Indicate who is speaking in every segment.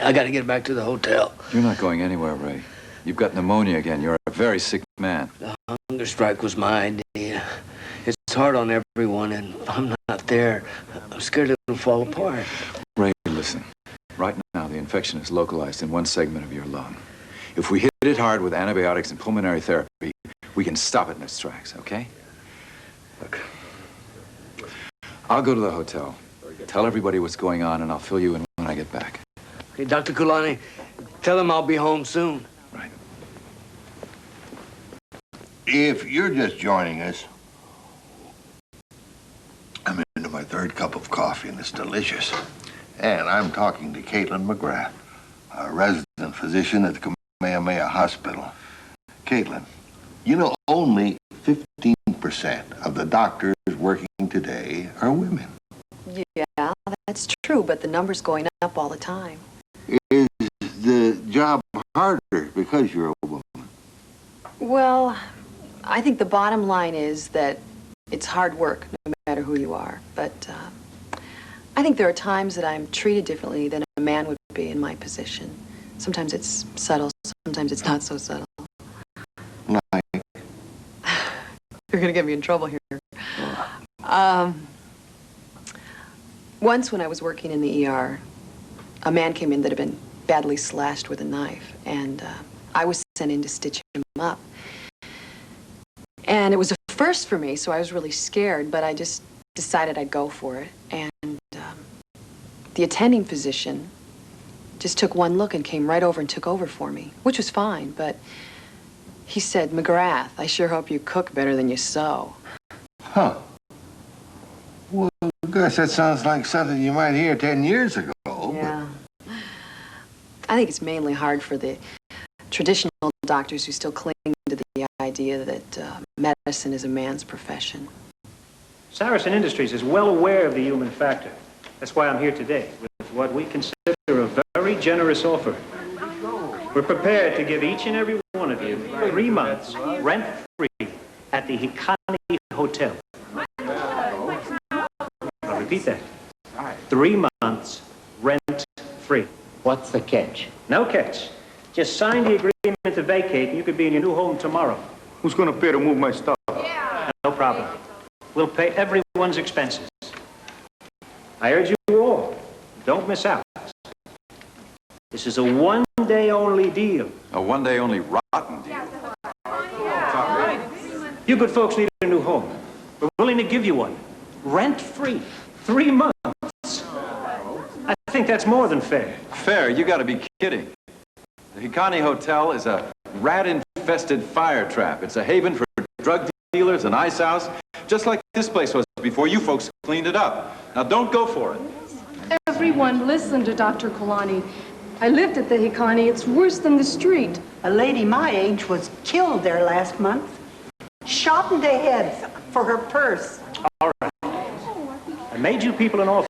Speaker 1: I got to get back to the hotel.
Speaker 2: You're not going anywhere, Ray. You've got pneumonia again. You're a very sick man.
Speaker 1: The hunger strike was my idea. It's hard on everyone, and if I'm not there, I'm scared it'll fall apart.
Speaker 2: Ray, listen. Right now, the infection is localized in one segment of your lung. If we hit it hard with antibiotics and pulmonary therapy, we can stop it in its tracks, okay? Look, I'll go to the hotel, tell everybody what's going on, and I'll fill you in when I get back.
Speaker 1: Hey, Dr. Kulani, tell him I'll be home soon.
Speaker 2: Right.
Speaker 3: If you're just joining us, I'm into my third cup of coffee, and it's delicious. And I'm talking to Caitlin McGrath, a resident physician at the Kamehameha Hospital. Caitlin, you know only 15% of the doctors working today are women.
Speaker 4: Yeah, that's true, but the number's going up all the time.
Speaker 3: Is the job harder because you're a woman?
Speaker 4: Well, I think the bottom line is that it's hard work, no matter who you are. But I think there are times that I'm treated differently than a man would be in my position. Sometimes it's subtle, sometimes it's not so subtle.
Speaker 3: Like?
Speaker 4: You're gonna get me in trouble here. Once when I was working in the ER, a man came in that had been badly slashed with a knife, and I was sent in to stitch him up. And it was a first for me, so I was really scared, but I just decided I'd go for it. And the attending physician just took one look and came right over and took over for me, which was fine, but he said, "McGrath, I sure hope you cook better than you sew."
Speaker 3: Huh. Well, gosh, that sounds like something you might hear 10 years ago.
Speaker 4: Yeah. I think it's mainly hard for the traditional doctors who still cling to the idea that medicine is a man's profession.
Speaker 5: Saracen Industries is well aware of the human factor. That's why I'm here today with what we consider a very generous offer. We're prepared to give each and every one of you 3 months rent-free at the Hikani Hotel. I'll repeat that. 3 months rent-free.
Speaker 6: What's the catch?
Speaker 5: No catch. Just sign the agreement to vacate, and you could be in your new home tomorrow.
Speaker 7: Who's gonna pay to move my stuff?
Speaker 5: No problem. We'll pay everyone's expenses. I urge you all, don't miss out. This is a one-day-only deal.
Speaker 2: A one-day-only rotten deal.
Speaker 5: You good folks need a new home. We're willing to give you one. Rent-free. 3 months. I think that's more than fair.
Speaker 2: Fair? You gotta be kidding. The Hikani Hotel is a rat-infested fire trap. It's a haven for drug dealers, an ice house, just like this place was before you folks cleaned it up. Now don't go for it.
Speaker 8: Everyone listen to Dr. Kulani. I lived at the Hikani. It's worse than the street.
Speaker 9: A lady my age was killed there last month. Shot in the head for her purse.
Speaker 5: All right. I made you people an offer.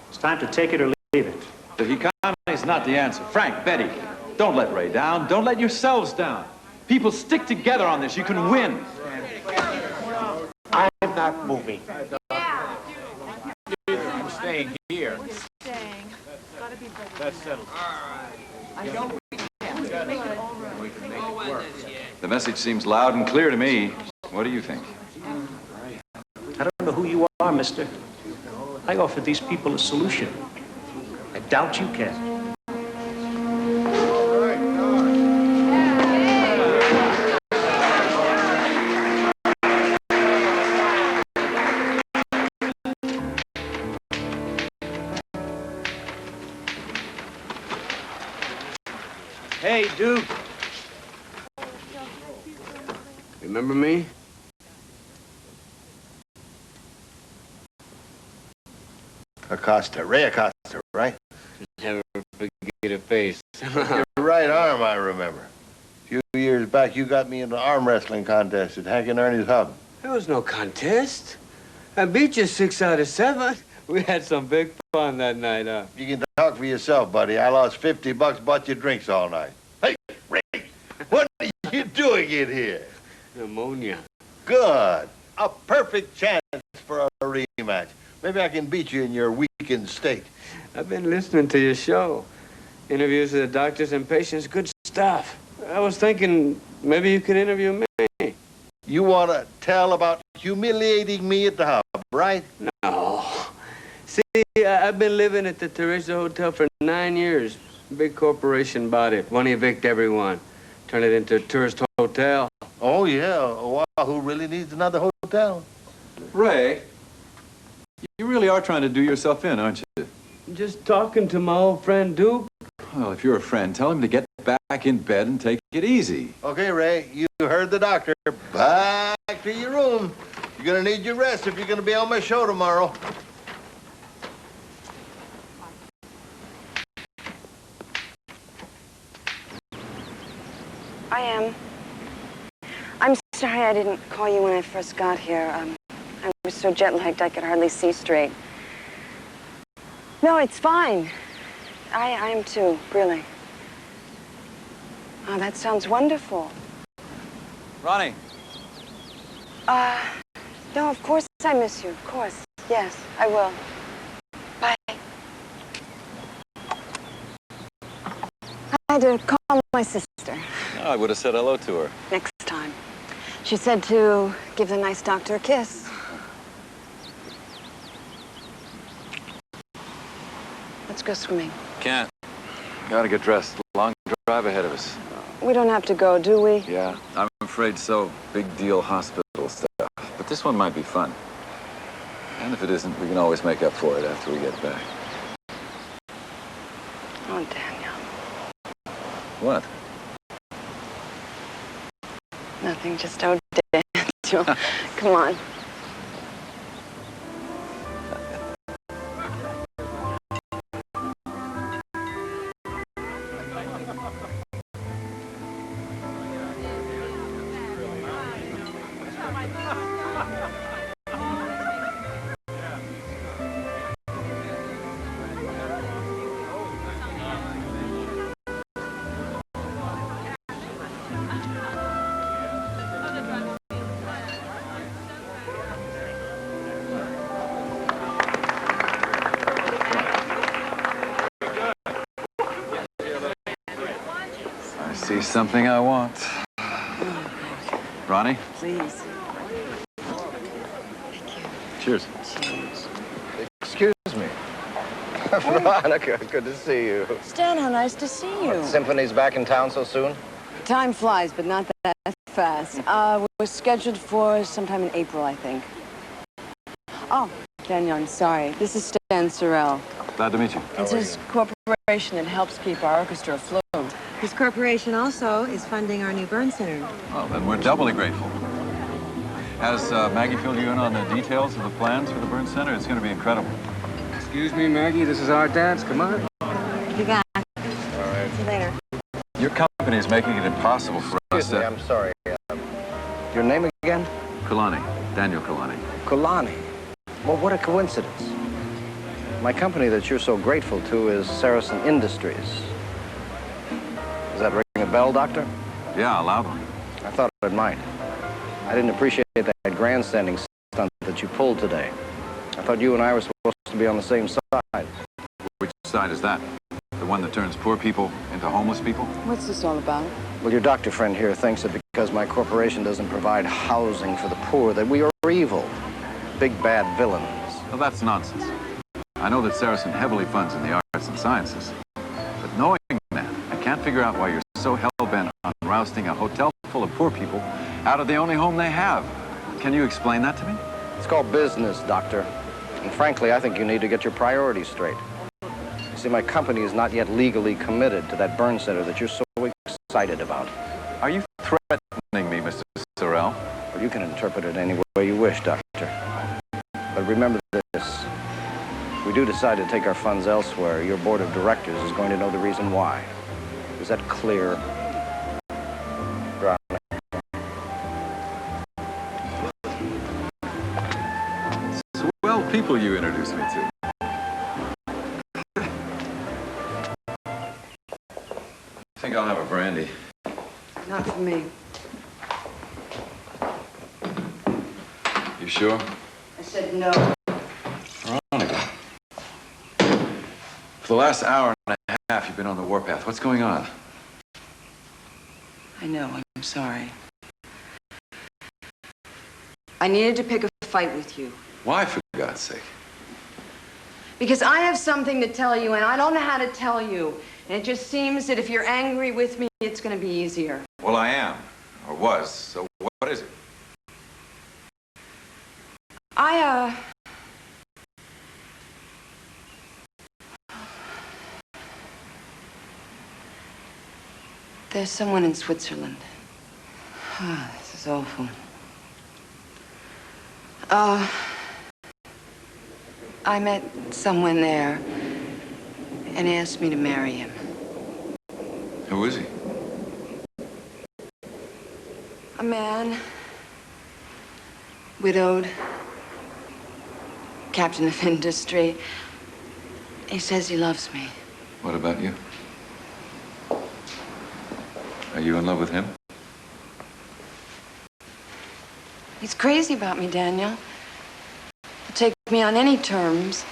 Speaker 5: It's time to take it or leave it.
Speaker 2: The Hikani is not the answer. Frank, Betty, don't let Ray down. Don't let yourselves down. People stick together on this. You can win.
Speaker 6: I'm not moving.
Speaker 7: I'm staying here.
Speaker 8: Staying. Gotta be better.
Speaker 7: That's settled.
Speaker 8: I don't.
Speaker 2: The message seems loud and clear to me. What do you think?
Speaker 5: I don't know who you are, mister. I offered these people a solution. I doubt you can.
Speaker 1: Hey, Duke. Remember me?
Speaker 3: Acosta, Ray Acosta, right?
Speaker 1: Never forget a face.
Speaker 3: Your right arm, I remember. A few years back, you got me in an arm wrestling contest at Hank and Ernie's Hub.
Speaker 1: There was no contest. I beat you 6 out of 7. We had some big fun that night, huh?
Speaker 3: You can talk for yourself, buddy. I lost $50, bought you drinks all night. Hey, Ray, what are you doing in here?
Speaker 1: Pneumonia.
Speaker 3: Good. A perfect chance for a rematch. Maybe I can beat you in your weakened state.
Speaker 1: I've been listening to your show. Interviews with the doctors and patients, good stuff. I was thinking maybe you could interview me.
Speaker 3: You want to tell about humiliating me at the hub, right?
Speaker 1: No. See, I've been living at the Teresa Hotel for 9 years. Big corporation bought it. Want to evict everyone. Turn it into a tourist hotel.
Speaker 3: Oh, yeah. Well, who really needs another hotel?
Speaker 2: Ray, you really are trying to do yourself in, aren't you?
Speaker 1: Just talking to my old friend Duke.
Speaker 2: Well, if you're a friend, tell him to get back in bed and take it easy.
Speaker 3: Okay, Ray, you heard the doctor. Back to your room. You're going to need your rest if you're going to be on my show tomorrow.
Speaker 10: I am. I'm sorry I didn't call you when I first got here. I was so jet-lagged I could hardly see straight. No, it's fine. I am too, really. Oh, that sounds wonderful.
Speaker 2: Ronnie.
Speaker 10: No, of course I miss you, of course. Yes, I will. Bye. I had to call my sister.
Speaker 2: No, I would have said hello to her.
Speaker 10: Next time. She said to give the nice doctor a kiss. Let's go swimming.
Speaker 2: Can't. Gotta get dressed. Long drive ahead of us.
Speaker 10: We don't have to go, do we?
Speaker 2: Yeah, I'm afraid so. Big deal hospital stuff. But this one might be fun. And if it isn't, we can always make up for it after we get back.
Speaker 10: Oh, Daniel.
Speaker 2: What?
Speaker 10: Nothing, just oh, Daniel. Come on.
Speaker 2: See something I want. Ronnie?
Speaker 10: Please.
Speaker 2: Cheers.
Speaker 11: Excuse me. Veronica, good to see you.
Speaker 10: Stan, how nice to see you.
Speaker 11: Symphony's back in town so soon?
Speaker 10: Time flies, but not that fast. We're scheduled for sometime in April, I think. Oh, Daniel, I'm sorry. This is Stan Sorrell.
Speaker 2: Glad to meet you.
Speaker 10: It's his corporation that helps keep our orchestra afloat.
Speaker 12: His corporation also is funding our new burn center.
Speaker 2: Well, then we're doubly grateful. Has Maggie filled you in on the details of the plans for the burn center? It's going to be incredible.
Speaker 1: Excuse me, Maggie, this is our dance. Come on.
Speaker 12: You got it.
Speaker 11: All right.
Speaker 12: See you later.
Speaker 2: Your company is making it impossible for us
Speaker 11: Excuse me,
Speaker 2: to...
Speaker 11: I'm sorry. Your name again?
Speaker 2: Kulani. Daniel Kulani.
Speaker 11: Kulani. Well, what a coincidence. My company that you're so grateful to is Saracen Industries. Does that ring a bell, Doctor?
Speaker 2: Yeah, a loud one.
Speaker 11: I thought it might. I didn't appreciate that grandstanding stunt that you pulled today. I thought you and I were supposed to be on the same side.
Speaker 2: Which side is that? The one that turns poor people into homeless people?
Speaker 10: What's this all about?
Speaker 11: Well, your doctor friend here thinks that because my corporation doesn't provide housing for the poor, that we are evil. Big bad villains.
Speaker 2: Well, that's nonsense. I know that Saracen heavily funds in the arts and sciences. But knowing that, I can't figure out why you're so hell-bent on rousting a hotel full of poor people out of the only home they have. Can you explain that to me?
Speaker 11: It's called business, Doctor. And frankly, I think you need to get your priorities straight. You see, my company is not yet legally committed to that burn center that you're so excited about.
Speaker 2: Are you threatening me, Mr. Sorrell?
Speaker 11: Well, you can interpret it any way you wish, Doctor. But remember this. If we do decide to take our funds elsewhere, your board of directors is going to know the reason why. Is that clear?
Speaker 2: Swell people you introduced me to. I think I'll have a brandy.
Speaker 10: Not for me.
Speaker 2: You sure?
Speaker 10: I said no.
Speaker 2: Veronica. the last hour and a half you've been on the warpath. What's going on?
Speaker 10: I know, I'm sorry. I needed to pick a fight with you.
Speaker 2: Why, for God's sake?
Speaker 10: Because I have something to tell you, and I don't know how to tell you. And it just seems that if you're angry with me, it's going to be easier.
Speaker 2: Well, I am. Or was. So what is it? There's someone in Switzerland. This is awful. I met someone there and asked me to marry him. Who is he?
Speaker 10: A man, widowed, captain of industry. He says he loves me.
Speaker 2: What about you? Are you in love with him?
Speaker 10: He's crazy about me, Daniel. He'll take me on any terms.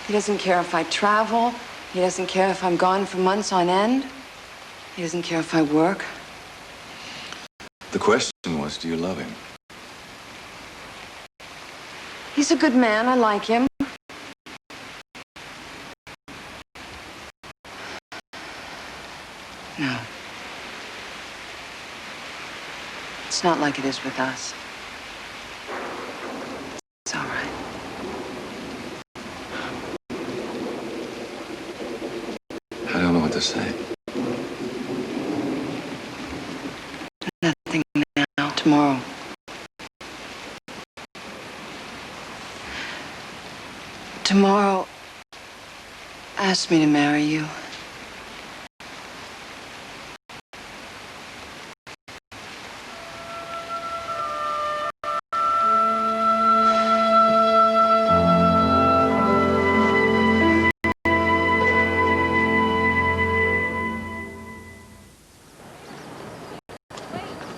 Speaker 10: He doesn't care if I travel. He doesn't care if I'm gone for months on end. He doesn't care if I work.
Speaker 2: The question was, do you love him?
Speaker 10: He's a good man. I like him. No. It's not like it is with us. It's all right.
Speaker 2: I don't know what to say.
Speaker 10: Nothing now. Tomorrow. Tomorrow, ask me to marry you.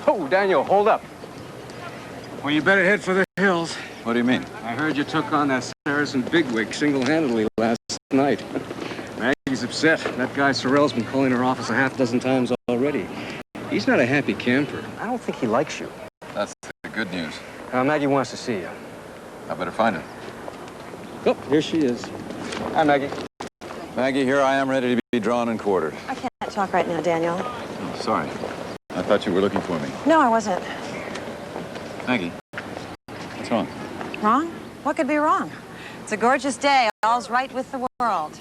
Speaker 1: Oh, Daniel, hold up. Well, you better head for the hills.
Speaker 2: What do you mean?
Speaker 1: I heard you took on that Saracen bigwig single-handedly last night. Maggie's upset. That guy Sorrell's been calling her office a half dozen times already. He's not a happy camper. I don't think he likes you.
Speaker 2: That's the good news.
Speaker 1: Maggie wants to see you.
Speaker 2: I better find her.
Speaker 1: Oh, here she is. Hi, Maggie.
Speaker 2: Maggie, here I am ready to be drawn and quartered.
Speaker 12: I can't talk right now, Daniel.
Speaker 2: Oh, sorry. I thought you were looking for me.
Speaker 12: No, I wasn't.
Speaker 2: Maggie, what's wrong?
Speaker 12: Wrong? What could be wrong? It's a gorgeous day. All's right with the world.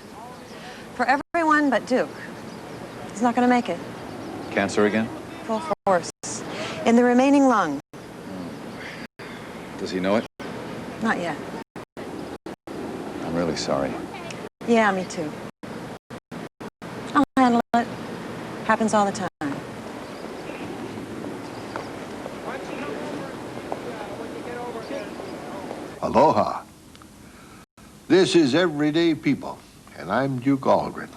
Speaker 12: For everyone but Duke. He's not going to make it.
Speaker 2: Cancer again?
Speaker 12: Full force. In the remaining lung.
Speaker 2: Does he know it?
Speaker 12: Not yet.
Speaker 2: I'm really sorry.
Speaker 12: Yeah, me too. I'll handle it. Happens all the time.
Speaker 3: Aloha. This is Everyday People, and I'm Duke Algren,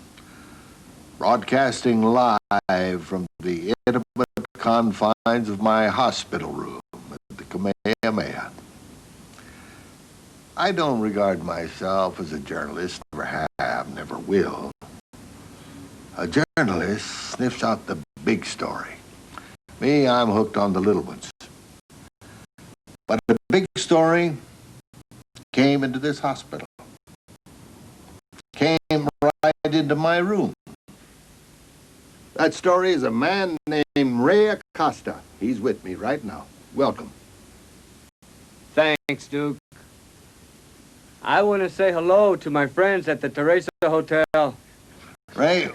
Speaker 3: broadcasting live from the intimate confines of my hospital room at the Kamehameha. I don't regard myself as a journalist, never have, never will. A journalist sniffs out the big story. Me, I'm hooked on the little ones. But the big story came into this hospital. Came right into my room. That story is a man named Ray Acosta. He's with me right now. Welcome.
Speaker 1: Thanks, Duke. I want to say hello to my friends at the Teresa Hotel.
Speaker 3: Ray,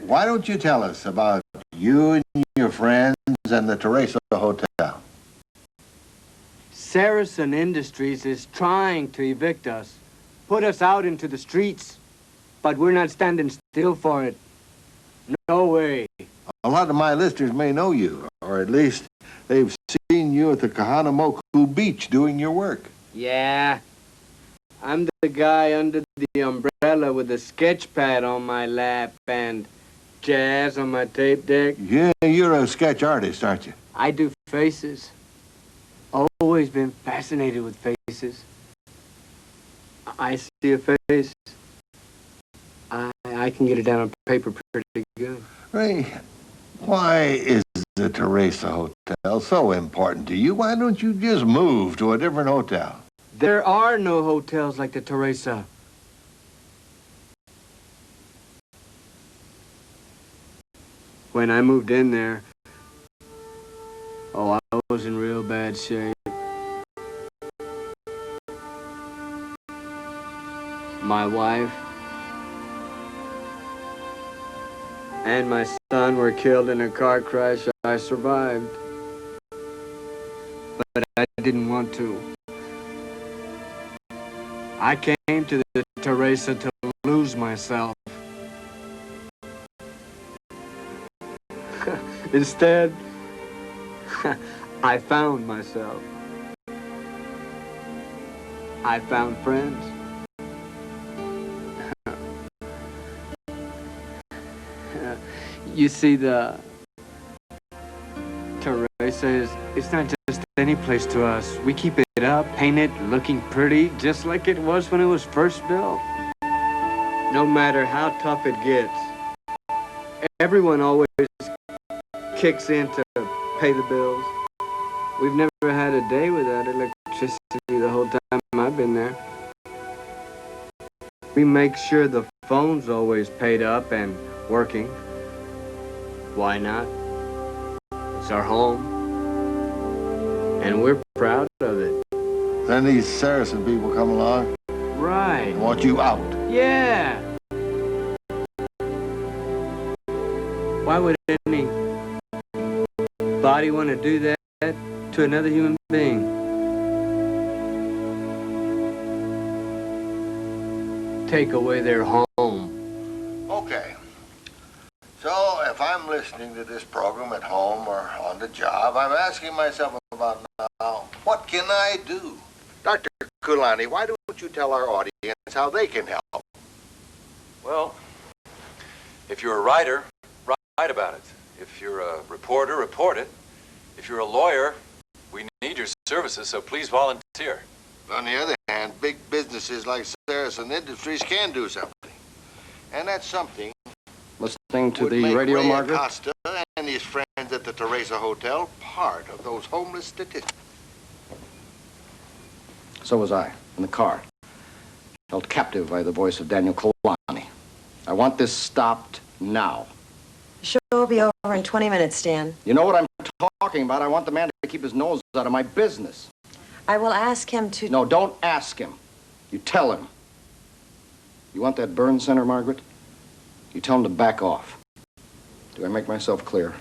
Speaker 3: why don't you tell us about you and your friends and the Teresa Hotel?
Speaker 1: Saracen Industries is trying to evict us, put us out into the streets, but we're not standing still for it. No way.
Speaker 3: A lot of my listeners may know you, or at least they've seen you at the Kahanamoku Beach doing your work.
Speaker 1: Yeah. I'm the guy under the umbrella with a sketch pad on my lap and jazz on my tape deck.
Speaker 3: Yeah, you're a sketch artist, aren't you?
Speaker 1: I do faces. Always been fascinated with faces. I see a face. I I can get it down on paper pretty good.
Speaker 3: Ray, why is the Teresa Hotel so important to you? Why don't you just move to a different hotel?
Speaker 1: There are no hotels like the Teresa. When I moved in there, oh, I was in real bad shape. My wife and my son were killed in a car crash. I survived, but I didn't want to. I came to the Teresa to lose myself. Instead, I found myself. I found friends. You see, the Teresa it's not just any place to us. We keep it up, paint it, looking pretty, just like it was when it was first built. No matter how tough it gets, everyone always kicks in to pay the bills. We've never had a day without electricity the whole time I've been there. We make sure the phone's always paid up and working. Why not? It's our home. And we're proud of it.
Speaker 3: Then these Saracen people come along
Speaker 1: Right.
Speaker 3: and want you out.
Speaker 1: Yeah. Why would any body want to do that to another human being? Take away their home.
Speaker 3: Okay. So if I'm listening to this program at home or on the job, I'm asking myself about now, what can I do? Dr. Kulani, why don't you tell our audience how they can help?
Speaker 2: Well, if you're a writer, write about it. If you're a reporter, report it. If you're a lawyer, we need your services, so please volunteer.
Speaker 3: On the other hand, big businesses like Saracen Industries can do something. And that's something
Speaker 11: Listening to
Speaker 3: would
Speaker 11: the
Speaker 3: make
Speaker 11: radio,
Speaker 3: Ray
Speaker 11: Margaret?
Speaker 3: Acosta and his friends at the Teresa Hotel part of those homeless statistics.
Speaker 11: So was I, in the car, held captive by the voice of Daniel Kulani. I want this stopped now.
Speaker 12: The show will be over in 20 minutes, Stan.
Speaker 11: You know what I'm talking about? I want the man to keep his nose out of my business.
Speaker 12: I will ask him to...
Speaker 11: No, don't ask him. You tell him. You want that burn center, Margaret? You tell him to back off. Do I make myself clear?